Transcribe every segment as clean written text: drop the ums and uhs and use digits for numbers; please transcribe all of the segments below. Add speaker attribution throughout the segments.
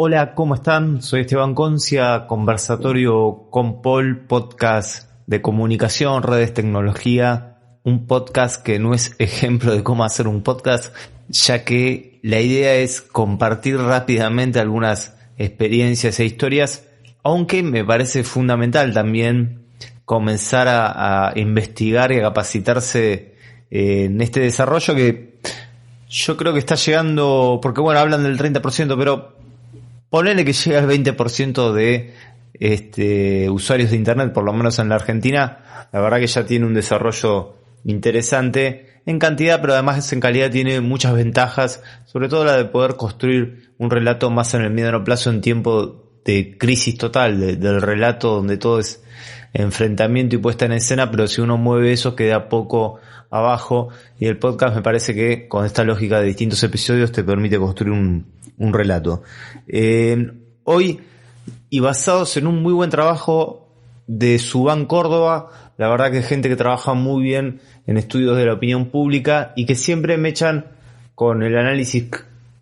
Speaker 1: Hola, ¿cómo están? Soy Esteban Concia, Conversatorio con Paul, podcast de comunicación, redes, tecnología, un podcast que no es ejemplo de cómo hacer un podcast, ya que la idea es compartir rápidamente algunas experiencias e historias, aunque me parece fundamental también comenzar a investigar y a capacitarse en este desarrollo que yo creo que está llegando, porque bueno, hablan del 30%, pero ponele que llega al 20% de usuarios de internet, por lo menos en la Argentina. La verdad que ya tiene un desarrollo interesante en cantidad, pero además en calidad tiene muchas ventajas, sobre todo la de poder construir un relato más en el mediano plazo en tiempo de crisis total, del relato donde todo es enfrentamiento y puesta en escena, pero si uno mueve eso queda poco abajo, y el podcast me parece que con esta lógica de distintos episodios te permite construir un relato. Hoy, y basados en un muy buen trabajo de Subán Córdoba, la verdad que es gente que trabaja muy bien en estudios de la opinión pública y que siempre me echan con el análisis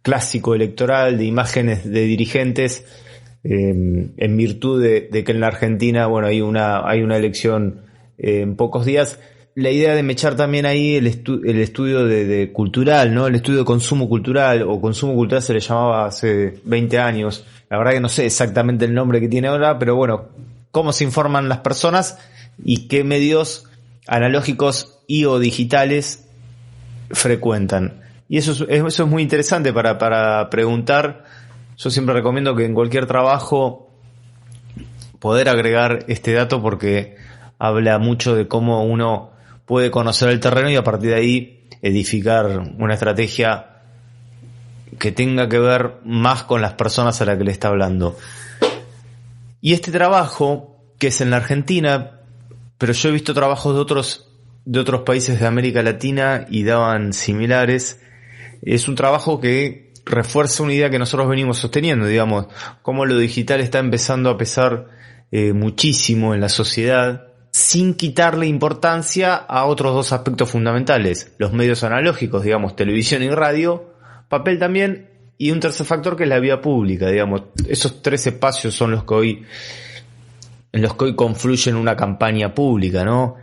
Speaker 1: clásico electoral de imágenes de dirigentes, en virtud de que en la Argentina, bueno, hay una elección en pocos días. La idea de mechar también ahí el estudio de cultural, ¿no? El estudio de consumo cultural, o consumo cultural se le llamaba hace 20 años. La verdad que no sé exactamente el nombre que tiene ahora, pero bueno, cómo se informan las personas y qué medios analógicos y o digitales frecuentan. Y eso es muy interesante para preguntar. Yo siempre recomiendo que en cualquier trabajo poder agregar este dato, porque habla mucho de cómo uno puede conocer el terreno y a partir de ahí edificar una estrategia que tenga que ver más con las personas a las que le está hablando. Y este trabajo, que es en la Argentina, pero yo he visto trabajos de otros países de América Latina y daban similares, es un trabajo que refuerza una idea que nosotros venimos sosteniendo, digamos, cómo lo digital está empezando a pesar muchísimo en la sociedad, sin quitarle importancia a otros dos aspectos fundamentales: los medios analógicos, digamos, televisión y radio, papel también, y un tercer factor que es la vía pública, digamos. Esos tres espacios son en los que hoy confluyen una campaña pública, ¿no?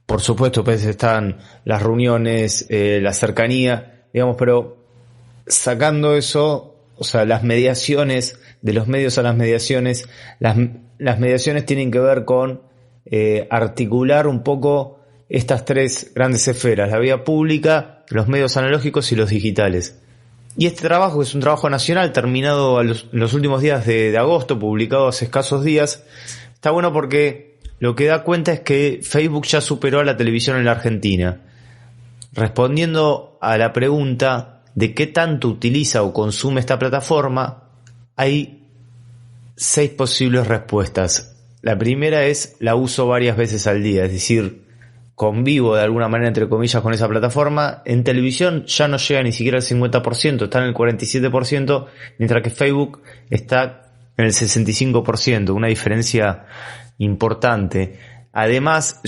Speaker 1: Por supuesto, pues están las reuniones, la cercanía, digamos, pero sacando eso, o sea, las mediaciones, de los medios a las mediaciones, las mediaciones tienen que ver con articular un poco estas tres grandes esferas: la vía pública, los medios analógicos y los digitales. Y este trabajo es un trabajo nacional, terminado en los últimos días de agosto, publicado hace escasos días. Está bueno porque lo que da cuenta es que Facebook ya superó a la televisión en la Argentina. Respondiendo a la pregunta de qué tanto utiliza o consume esta plataforma, hay 6 posibles respuestas. La primera es: la uso varias veces al día, es decir, convivo de alguna manera, entre comillas, con esa plataforma. En televisión ya no llega ni siquiera al 50%, está en el 47%, mientras que Facebook está en el 65%, una diferencia importante. Además,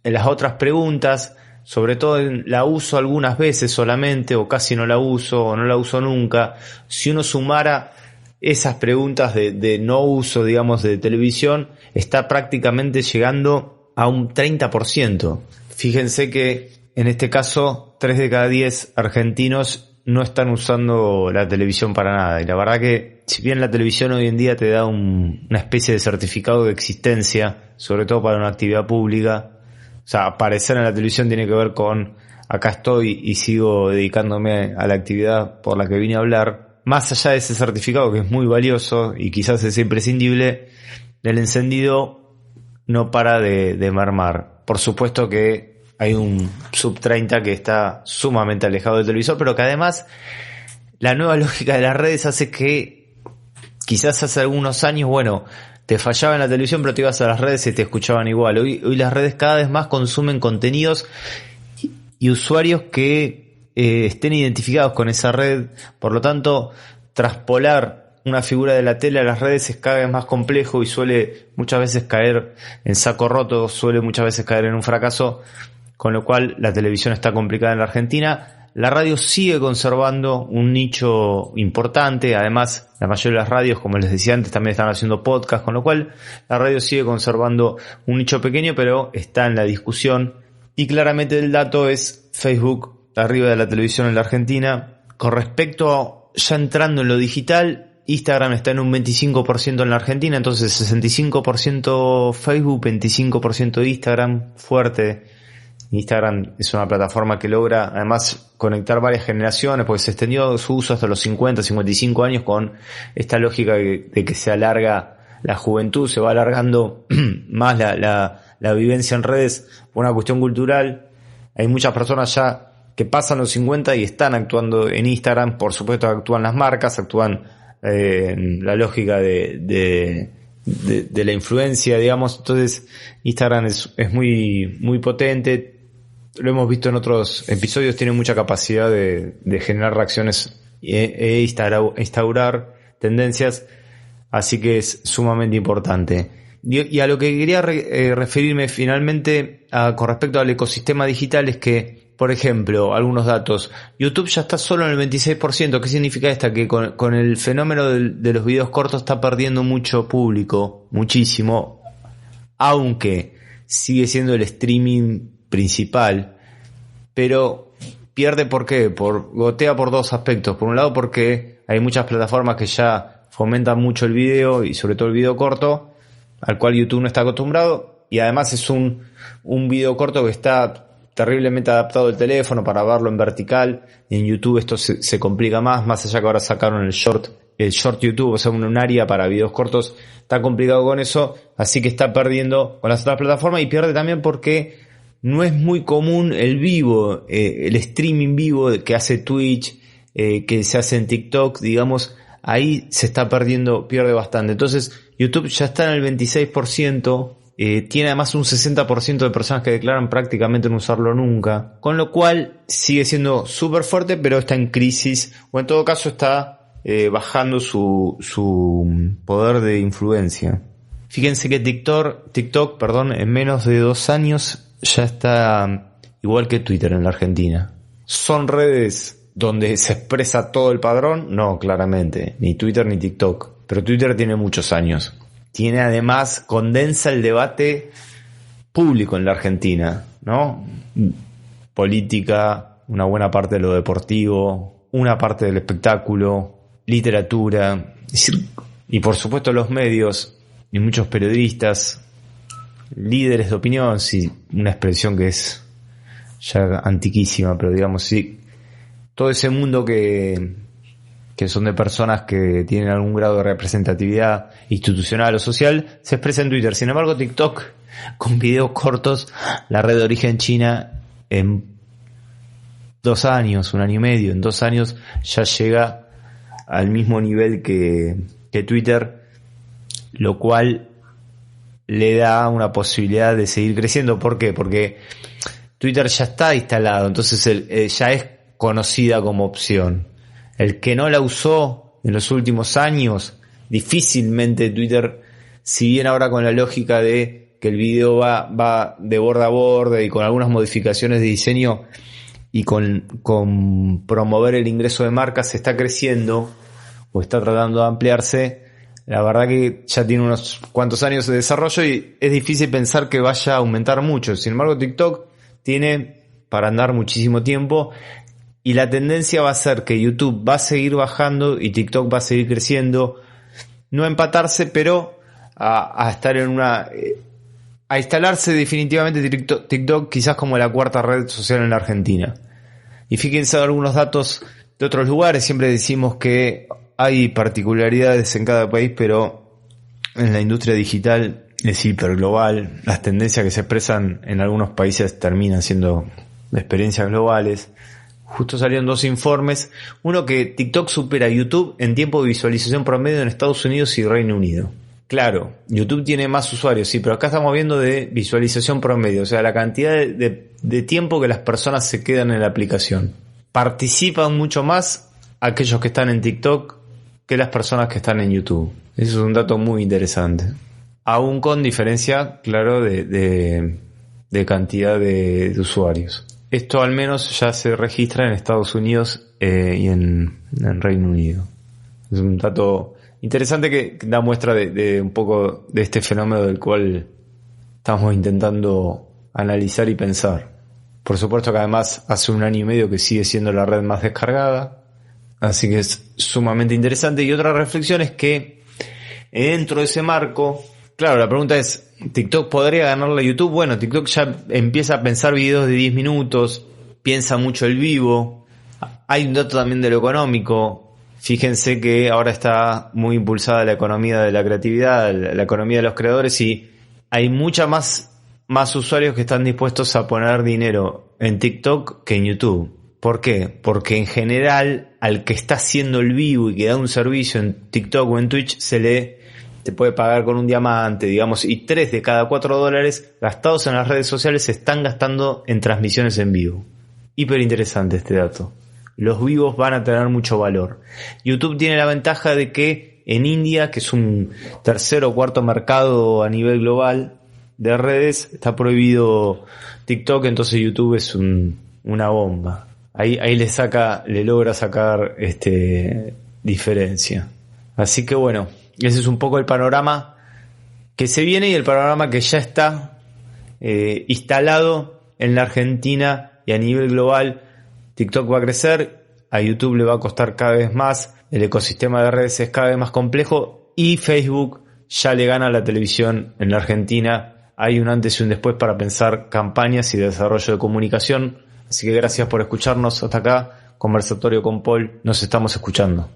Speaker 1: en las otras preguntas, sobre todo la uso algunas veces solamente, o casi no la uso, o no la uso nunca, si uno sumara esas preguntas de no uso, digamos, de televisión, está prácticamente llegando a un 30%. Fíjense que en este caso 3 de cada 10 argentinos no están usando la televisión para nada. Y la verdad que, si bien la televisión hoy en día te da una especie de certificado de existencia, sobre todo para una actividad pública, o sea, aparecer en la televisión tiene que ver con: acá estoy y sigo dedicándome a la actividad por la que vine a hablar. Más allá de ese certificado, que es muy valioso y quizás es imprescindible, el encendido no para de mermar. Por supuesto que hay un sub 30 que está sumamente alejado del televisor, pero que además la nueva lógica de las redes hace que quizás hace algunos años, bueno, te fallaba en la televisión, pero te ibas a las redes y te escuchaban igual. Hoy las redes cada vez más consumen contenidos y usuarios que estén identificados con esa red. Por lo tanto, traspolar una figura de la tele a las redes es cada vez más complejo y suele muchas veces caer en saco roto, suele muchas veces caer en un fracaso, con lo cual la televisión está complicada en la Argentina. la radio sigue conservando un nicho importante. Además, la mayoría de las radios, como les decía antes, también están haciendo podcast, con lo cual la radio sigue conservando un nicho pequeño, pero está en la discusión. Y claramente el dato es Facebook arriba de la televisión en la Argentina. Con respecto a ya entrando en lo digital, Instagram está en un 25% en la Argentina, entonces 65% Facebook, 25% Instagram, fuerte. Instagram es una plataforma que logra además conectar varias generaciones, porque se extendió su uso hasta los 50, 55 años con esta lógica de que se alarga la juventud, se va alargando más la vivencia en redes por una cuestión cultural. Hay muchas personas ya que pasan los 50 y están actuando en Instagram. Por supuesto actúan las marcas, actúan la lógica de la influencia, digamos. Entonces Instagram es muy, muy potente. Lo hemos visto en otros episodios, tiene mucha capacidad de generar reacciones e instaurar tendencias, así que es sumamente importante. Y a lo que quería referirme finalmente con respecto al ecosistema digital es que, por ejemplo, algunos datos. YouTube ya está solo en el 26%. ¿Qué significa esto? Que con el fenómeno de los videos cortos está perdiendo mucho público, muchísimo, aunque sigue siendo el streaming principal, pero pierde. ¿Por qué? Gotea por dos aspectos. Por un lado, porque hay muchas plataformas que ya fomentan mucho el video y sobre todo el video corto, al cual YouTube no está acostumbrado, y además es un video corto que está terriblemente adaptado al teléfono para verlo en vertical, y en YouTube esto se complica más allá que ahora sacaron el short YouTube, o sea, un área para videos cortos. Está complicado con eso, así que está perdiendo con las otras plataformas, y pierde también porque no es muy común el vivo, el streaming vivo que hace Twitch, que se hace en TikTok, digamos. Ahí se está pierde bastante. Entonces YouTube ya está en el 26%, tiene además un 60% de personas que declaran prácticamente no usarlo nunca, con lo cual sigue siendo súper fuerte, pero está en crisis, o en todo caso está bajando su poder de influencia. Fíjense que TikTok, en menos de 2 años ya está igual que Twitter en la Argentina. ¿Son redes donde se expresa todo el padrón? No, claramente, ni Twitter ni TikTok. Pero Twitter tiene muchos años. Tiene además, condensa el debate público en la Argentina, ¿no? Política, una buena parte de lo deportivo, una parte del espectáculo, literatura, y por supuesto los medios, y muchos periodistas, líderes de opinión, sí, una expresión que es ya antiquísima, pero digamos, sí, todo ese mundo que son de personas que tienen algún grado de representatividad institucional o social, se expresa en Twitter. Sin embargo, TikTok, con videos cortos, la red de origen china, en 2 años, 1 año y medio, en 2 años ya llega al mismo nivel que Twitter, lo cual le da una posibilidad de seguir creciendo. ¿Por qué? Porque Twitter ya está instalado, entonces ya es conocida como opción. El que no la usó en los últimos años, difícilmente Twitter, si bien ahora con la lógica de que el video va de borde a borde y con algunas modificaciones de diseño y con promover el ingreso de marcas, se está creciendo o está tratando de ampliarse. La verdad que ya tiene unos cuantos años de desarrollo y es difícil pensar que vaya a aumentar mucho. Sin embargo, TikTok tiene para andar muchísimo tiempo. Y la tendencia va a ser que YouTube va a seguir bajando y TikTok va a seguir creciendo. No a empatarse, pero a estar en a instalarse definitivamente TikTok quizás como la 4ª red social en la Argentina. Y fíjense algunos datos de otros lugares. Siempre decimos que hay particularidades en cada país, pero en la industria digital es hiperglobal. Las tendencias que se expresan en algunos países terminan siendo de experiencias globales. Justo salieron 2 informes. Uno que TikTok supera a YouTube en tiempo de visualización promedio en Estados Unidos y Reino Unido. Claro, YouTube tiene más usuarios, sí, pero acá estamos viendo de visualización promedio, o sea, la cantidad de tiempo que las personas se quedan en la aplicación. Participan mucho más aquellos que están en TikTok que las personas que están en YouTube. Eso es un dato muy interesante. Aún con diferencia, claro, de cantidad de usuarios. Esto al menos ya se registra en Estados Unidos y en Reino Unido. Es un dato interesante que da muestra de un poco de este fenómeno del cual estamos intentando analizar y pensar. Por supuesto que además hace 1 año y medio que sigue siendo la red más descargada, así que es sumamente interesante. Y otra reflexión es que dentro de ese marco, claro, la pregunta es, ¿TikTok podría ganarle a YouTube? Bueno, TikTok ya empieza a pensar videos de 10 minutos, piensa mucho el vivo. Hay un dato también de lo económico. Fíjense que ahora está muy impulsada la economía de la creatividad, la economía de los creadores, y hay mucha más usuarios que están dispuestos a poner dinero en TikTok que en YouTube. ¿Por qué? Porque en general al que está haciendo el vivo y que da un servicio en TikTok o en Twitch te puede pagar con un diamante, digamos, y 3 de cada 4 dólares gastados en las redes sociales se están gastando en transmisiones en vivo. Hiper interesante este dato. Los vivos van a tener mucho valor. YouTube tiene la ventaja de que en India, que es un 3er o 4 mercado a nivel global de redes, está prohibido TikTok, entonces YouTube es una bomba. Ahí le logra sacar diferencia. Así que bueno, ese es un poco el panorama que se viene y el panorama que ya está instalado en la Argentina y a nivel global. TikTok va a crecer, a YouTube le va a costar cada vez más, el ecosistema de redes es cada vez más complejo y Facebook ya le gana a la televisión en la Argentina. Hay un antes y un después para pensar campañas y desarrollo de comunicación. Así que gracias por escucharnos hasta acá. Conversatorio con Paul. Nos estamos escuchando.